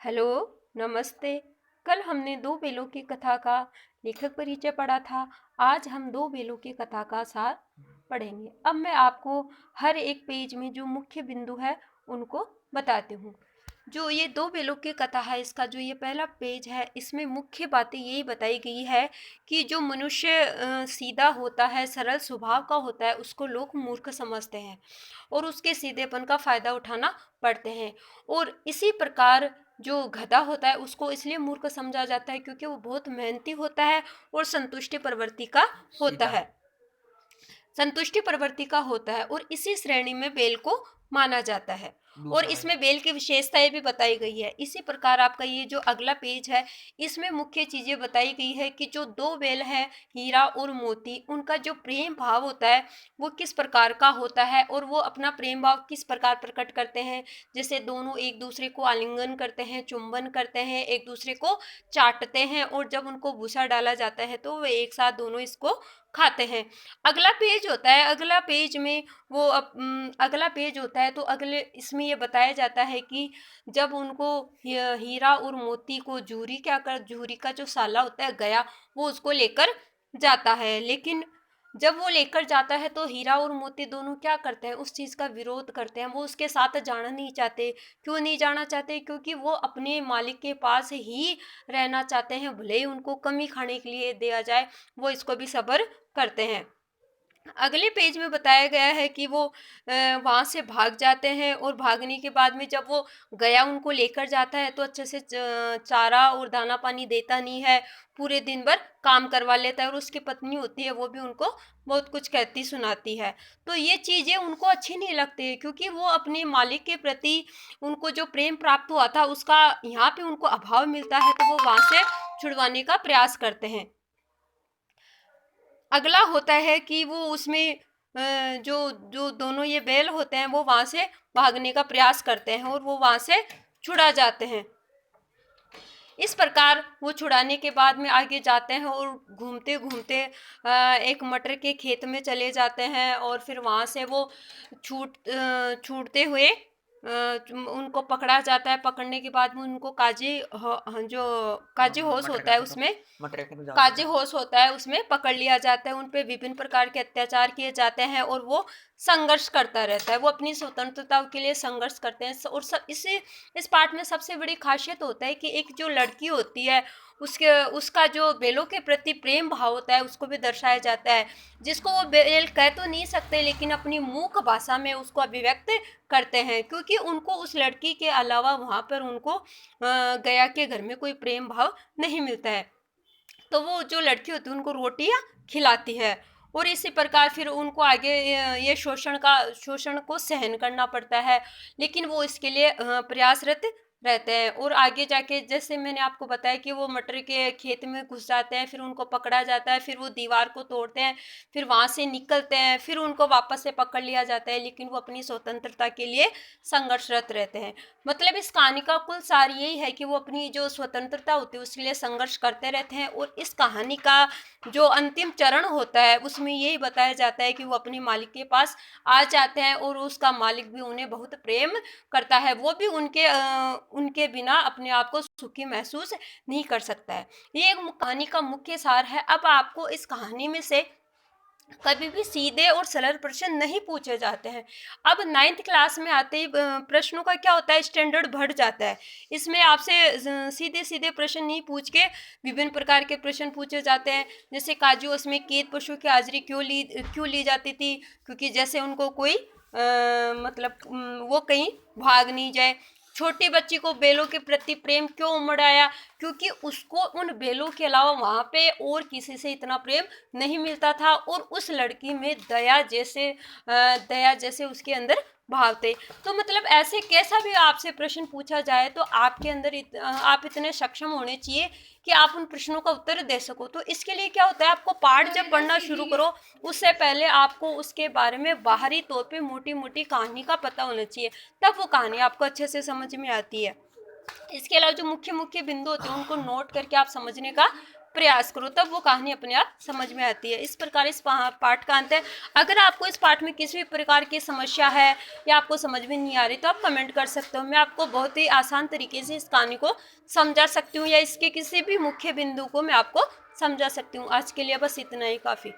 Hello, नमस्ते। कल हमने दो बेलों की कथा का लेखक परिचय पढ़ा था। आज हम दो बेलों की कथा का सार पढ़ेंगे। अब मैं आपको हर एक पेज में जो मुख्य बिंदु है उनको बताती हूँ। जो ये दो बेलों की कथा है, इसका जो ये पहला पेज है, इसमें मुख्य बातें यही बताई गई है कि जो मनुष्य सीधा होता है, सरल स्वभाव का होता है, उसको लोग मूर्ख समझते हैं और उसके सीधेपन का फायदा उठाना पड़ते हैं। और इसी प्रकार जो गधा होता है उसको इसलिए मूर्ख समझा जाता है क्योंकि वो बहुत मेहनती होता है और संतुष्टि प्रवृत्ति का होता है। संतुष्टि प्रवृत्ति का होता है और इसी श्रेणी में बेल को माना जाता है और इसमें बेल की विशेषताएं भी बताई गई है। इसी प्रकार आपका ये जो अगला पेज है, इसमें मुख्य चीजें बताई गई है कि जो दो बेल है, हीरा और मोती, उनका जो प्रेम भाव होता है वो किस प्रकार का होता है और वो अपना प्रेम भाव किस प्रकार प्रकट करते हैं। जैसे दोनों एक दूसरे को आलिंगन करते हैं, चुंबन करते हैं, एक दूसरे को चाटते हैं और जब उनको भूसा डाला जाता है तो वे एक साथ दोनों इसको खाते हैं। अगला पेज होता है, अगला पेज में वो अगला पेज होता है तो अगले इसमें ये बताया जाता है कि जब उनको हीरा और मोती को जूरी का जो साला होता है गया, वो उसको लेकर जाता है। लेकिन जब वो लेकर जाता है तो हीरा और मोती दोनों क्या करते हैं, उस चीज़ का विरोध करते हैं। वो उसके साथ जाना नहीं चाहते। क्यों नहीं जाना चाहते? क्योंकि वो अपने मालिक के पास ही रहना चाहते हैं, भले ही उनको कमी खाने के लिए दिया जाए, वो इसको भी सब्र करते हैं। अगले पेज में बताया गया है कि वो वहाँ से भाग जाते हैं और भागने के बाद में जब वो गया उनको लेकर जाता है तो अच्छे से चारा और दाना पानी देता नहीं है, पूरे दिन भर काम करवा लेता है और उसकी पत्नी होती है वो भी उनको बहुत कुछ कहती सुनाती है। तो ये चीज़ें उनको अच्छी नहीं लगती क्योंकि वो अपने मालिक के प्रति उनको जो प्रेम प्राप्त हुआ था उसका यहाँ पे उनको अभाव मिलता है, तो वो वहाँ से छुड़वाने का प्रयास करते हैं। अगला होता है कि वो उसमें जो जो दोनों ये बैल होते हैं वो वहाँ से भागने का प्रयास करते हैं और वो वहाँ से छुड़ा जाते हैं। इस प्रकार वो छुड़ाने के बाद में आगे जाते हैं और घूमते घूमते एक मटर के खेत में चले जाते हैं और फिर वहाँ से वो छूटते हुए उनको पकड़ा जाता है। पकड़ने के बाद में उनको जो काजी होश होता है उसमें काजी होश होता है उसमें पकड़ लिया जाता है। उन पे विभिन्न प्रकार के अत्याचार किए जाते हैं और वो संघर्ष करता रहता है। वो अपनी स्वतंत्रता के लिए संघर्ष करते हैं और इस पार्ट में सबसे बड़ी खासियत होता है कि एक जो लड़की होती है उसका जो बेलों के प्रति प्रेम भाव होता है उसको भी दर्शाया जाता है, जिसको वो बेल कह तो नहीं सकते लेकिन अपनी मूक भाषा में उसको अभिव्यक्त करते हैं क्योंकि उनको उस लड़की के अलावा वहाँ पर उनको गया के घर में कोई प्रेम भाव नहीं मिलता है। तो वो जो लड़की होती है उनको रोटियां खिलाती है और इसी प्रकार फिर उनको आगे ये शोषण को सहन करना पड़ता है, लेकिन वो इसके लिए प्रयासरत रहते हैं। और आगे जाके जैसे मैंने आपको बताया कि वो मटर के खेत में घुस जाते हैं, फिर उनको पकड़ा जाता है, फिर वो दीवार को तोड़ते हैं, फिर वहाँ से निकलते हैं, फिर उनको वापस से पकड़ लिया जाता है, लेकिन वो अपनी स्वतंत्रता के लिए संघर्षरत रहते हैं। मतलब इस कहानी का कुल सार यही है कि वो अपनी जो स्वतंत्रता होती है उसके लिए संघर्ष करते रहते हैं और इस कहानी का जो अंतिम चरण होता है उसमें यही बताया जाता है कि वो अपने मालिक के पास आ जाते हैं और उसका मालिक भी उन्हें बहुत प्रेम करता है। वो भी उनके बिना अपने आप को सुखी महसूस नहीं कर सकता है। ये एक कहानी का मुख्य सार है। अब आपको इस कहानी में से कभी भी सीधे और सरल प्रश्न नहीं पूछे जाते हैं। अब 9th क्लास में आते ही प्रश्नों का क्या होता है, स्टैंडर्ड बढ़ जाता है। इसमें आपसे सीधे सीधे प्रश्न नहीं पूछ के विभिन्न प्रकार के प्रश्न पूछे जाते हैं। जैसे काजू उसमें केत पशु की हाजिरी क्यों ली जाती थी, क्योंकि जैसे उनको कोई मतलब वो कहीं भाग नहीं जाए। छोटी बच्ची को बैलों के प्रति प्रेम क्यों उमड़ आया, क्योंकि उसको उन बैलों के अलावा वहाँ पे और किसी से इतना प्रेम नहीं मिलता था और उस लड़की में दया जैसे उसके अंदर भाव थे। तो मतलब ऐसे कैसा भी आपसे प्रश्न पूछा जाए तो आपके अंदर आप इतने सक्षम होने चाहिए कि आप उन प्रश्नों का उत्तर दे सको। तो इसके लिए क्या होता है, आपको पाठ जब पढ़ना शुरू करो उससे पहले आपको उसके बारे में बाहरी तौर पे मोटी मोटी कहानी का पता होना चाहिए, तब वो कहानी आपको अच्छे से समझ में आती है। इसके अलावा जो मुख्य मुख्य बिंदु होते हैं उनको नोट करके आप समझने का प्रयास करो, तब वो कहानी अपने आप समझ में आती है। इस प्रकार इस पाठ का अंत है। अगर आपको इस पाठ में किसी भी प्रकार की समस्या है या आपको समझ में नहीं आ रही तो आप कमेंट कर सकते हो। मैं आपको बहुत ही आसान तरीके से इस कहानी को समझा सकती हूँ या इसके किसी भी मुख्य बिंदु को मैं आपको समझा सकती हूँ। आज के लिए बस इतना ही काफ़ी।